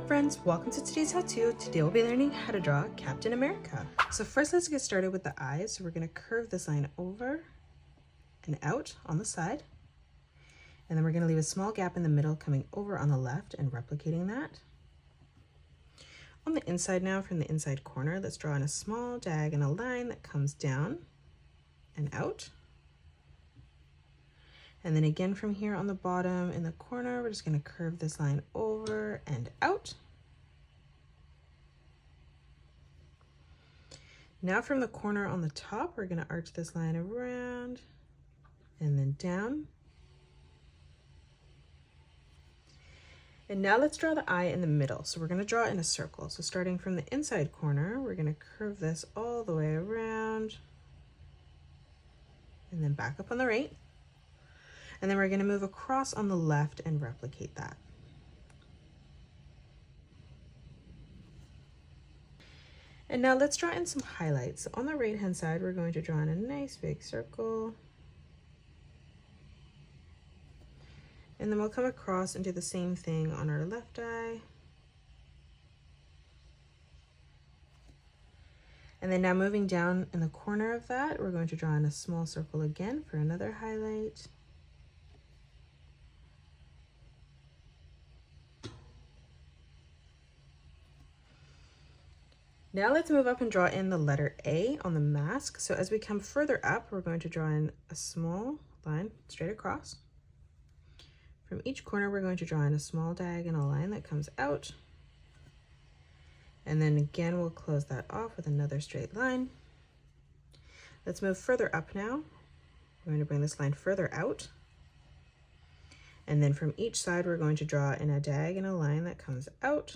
friends, welcome to today's how-to. Today we'll be learning how to draw Captain America. So first let's get started with the eyes. So we're going to curve this line over and out on the side. And then we're going to leave a small gap in the middle coming over on the left and replicating that. On the inside now, from the inside corner, let's draw in a small diagonal line that comes down and out. And then again from here on the bottom in the corner, we're just going to curve this line over and out. Now from the corner on the top, we're going to arch this line around and then down. And now let's draw the eye in the middle. So we're going to draw in a circle. So starting from the inside corner, we're going to curve this all the way around and then back up on the right. And then we're going to move across on the left and replicate that. And now let's draw in some highlights. So on the right hand side, we're going to draw in a nice big circle. And then we'll come across and do the same thing on our left eye. And then now moving down in the corner of that, we're going to draw in a small circle again for another highlight. Now let's move up and draw in the letter A on the mask. So as we come further up, we're going to draw in a small line straight across. From each corner, we're going to draw in a small diagonal line that comes out. And then again, we'll close that off with another straight line. Let's move further up now. We're going to bring this line further out. And then from each side, we're going to draw in a diagonal line that comes out.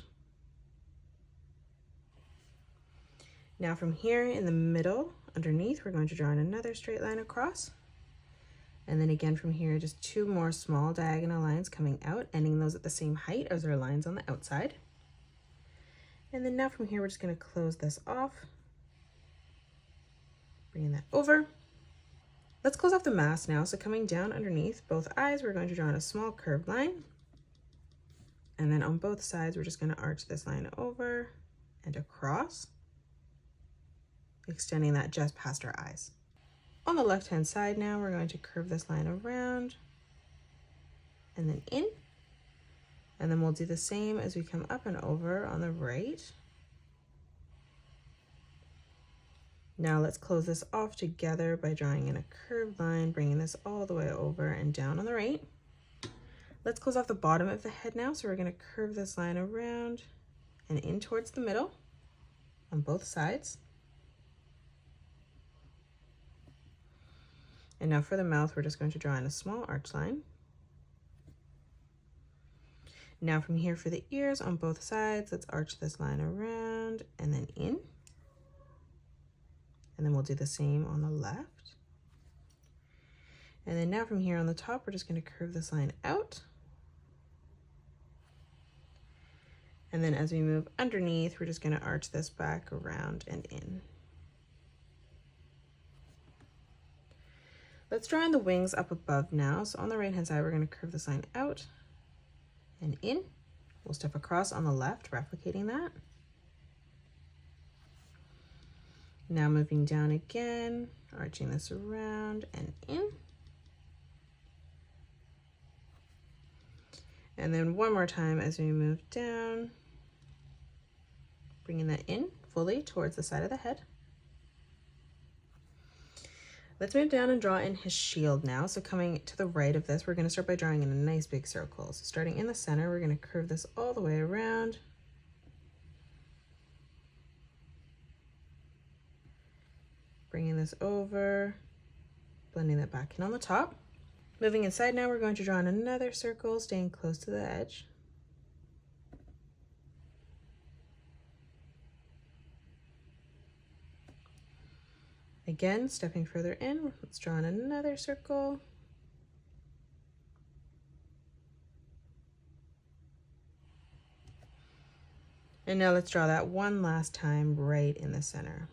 Now from here in the middle, underneath, we're going to draw in another straight line across. And then again from here, just two more small diagonal lines coming out, ending those at the same height as our lines on the outside. And then now from here, we're just going to close this off, bringing that over. Let's close off the mask now. So coming down underneath both eyes, we're going to draw in a small curved line. And then on both sides, we're just going to arch this line over and across, extending that just past our eyes. On the left-hand side now, we're going to curve this line around and then in. And then we'll do the same as we come up and over on the right. Now let's close this off together by drawing in a curved line, bringing this all the way over and down on the right. Let's close off the bottom of the head now. So we're going to curve this line around and in towards the middle on both sides. And now for the mouth, we're just going to draw in a small arch line. Now from here for the ears on both sides, let's arch this line around and then in. And then we'll do the same on the left. And then now from here on the top, we're just going to curve this line out. And then as we move underneath, we're just going to arch this back around and in. Let's draw in the wings up above now. So on the right hand side, we're going to curve this line out and in. We'll step across on the left, replicating that. Now moving down again, arching this around and in. And then one more time as we move down, bringing that in fully towards the side of the head. Let's move down and draw in his shield now. So coming to the right of this, we're going to start by drawing in a nice big circle. So starting in the center, we're going to curve this all the way around. Bringing this over, blending that back in on the top. Moving inside now, we're going to draw in another circle, staying close to the edge. Again, stepping further in, let's draw in another circle. And now let's draw that one last time right in the center.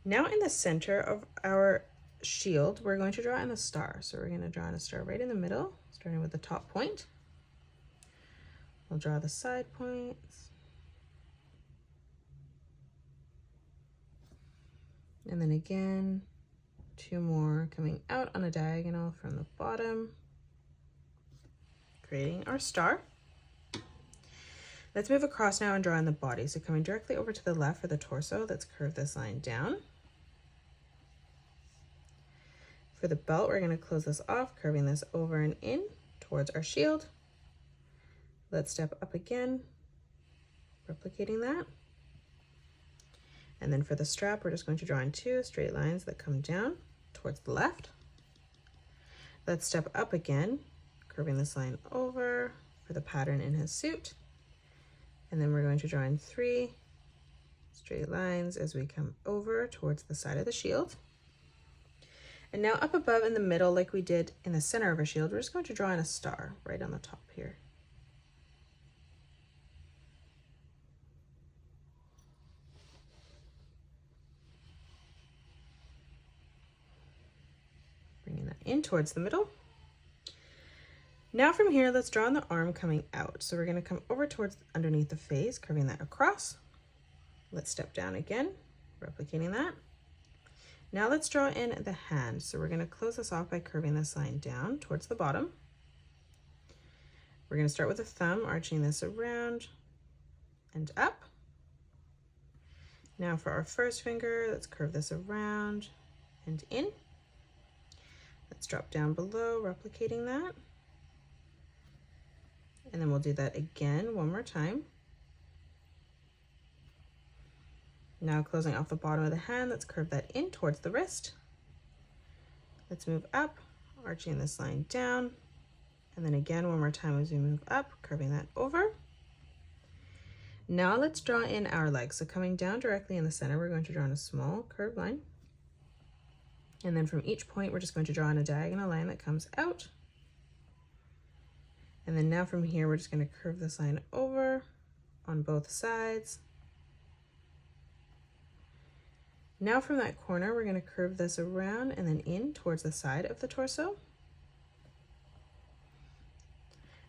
Now in the center of our shield, we're going to draw in a star. So we're going to draw in a star right in the middle, starting with the top point. We'll draw the side points. And then again, 2 more coming out on a diagonal from the bottom, creating our star. Let's move across now and draw in the body. So coming directly over to the left for the torso, let's curve this line down. For the belt, we're going to close this off, curving this over and in towards our shield. Let's step up again, replicating that. And then for the strap, we're just going to draw in 2 straight lines that come down towards the left. Let's step up again, curving this line over for the pattern in his suit. And then we're going to draw in 3 straight lines as we come over towards the side of the shield. And now up above in the middle, like we did in the center of our shield, we're just going to draw in a star right on the top here. Bringing that in towards the middle. Now from here, let's draw in the arm coming out. So we're going to come over towards underneath the face, curving that across. Let's step down again, replicating that. Now let's draw in the hand. So we're going to close this off by curving this line down towards the bottom. We're going to start with the thumb, arching this around and up. Now for our first finger, let's curve this around and in. Let's drop down below, replicating that. And then we'll do that again one more time. Now closing off the bottom of the hand, let's curve that in towards the wrist. Let's move up, arching this line down. And then again, one more time as we move up, curving that over. Now let's draw in our legs. So coming down directly in the center, we're going to draw in a small curved line. And then from each point, we're just going to draw in a diagonal line that comes out. And then now from here, we're just going to curve this line over on both sides. Now from that corner, we're going to curve this around and then in towards the side of the torso.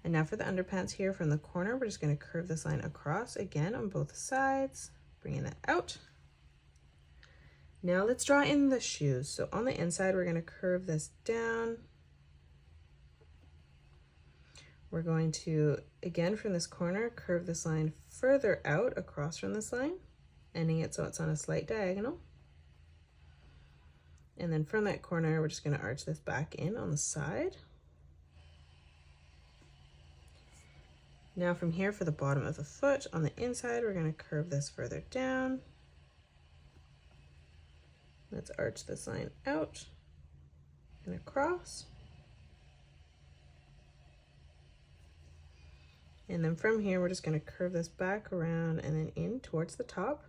And now for the underpants here from the corner, we're just going to curve this line across again on both sides, bringing that out. Now let's draw in the shoes. So on the inside, we're going to curve this down. We're going to, again, from this corner, curve this line further out across from this line, ending it so it's on a slight diagonal. And then from that corner, we're just going to arch this back in on the side. Now from here for the bottom of the foot, on the inside, we're going to curve this further down. Let's arch this line out and across. And then from here, we're just going to curve this back around and then in towards the top.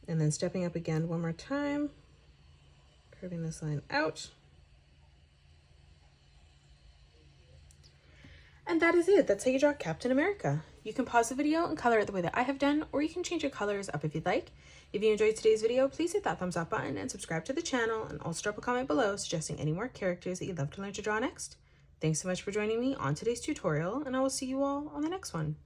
And then stepping up again one more time, curving this line out. And that is it. That's how you draw Captain America. You can pause the video and color it the way that I have done, or you can change your colors up if you'd like. If you enjoyed today's video, please hit that thumbs up button and subscribe to the channel, and also drop a comment below suggesting any more characters that you'd love to learn to draw next. Thanks so much for joining me on today's tutorial, and I will see you all on the next one.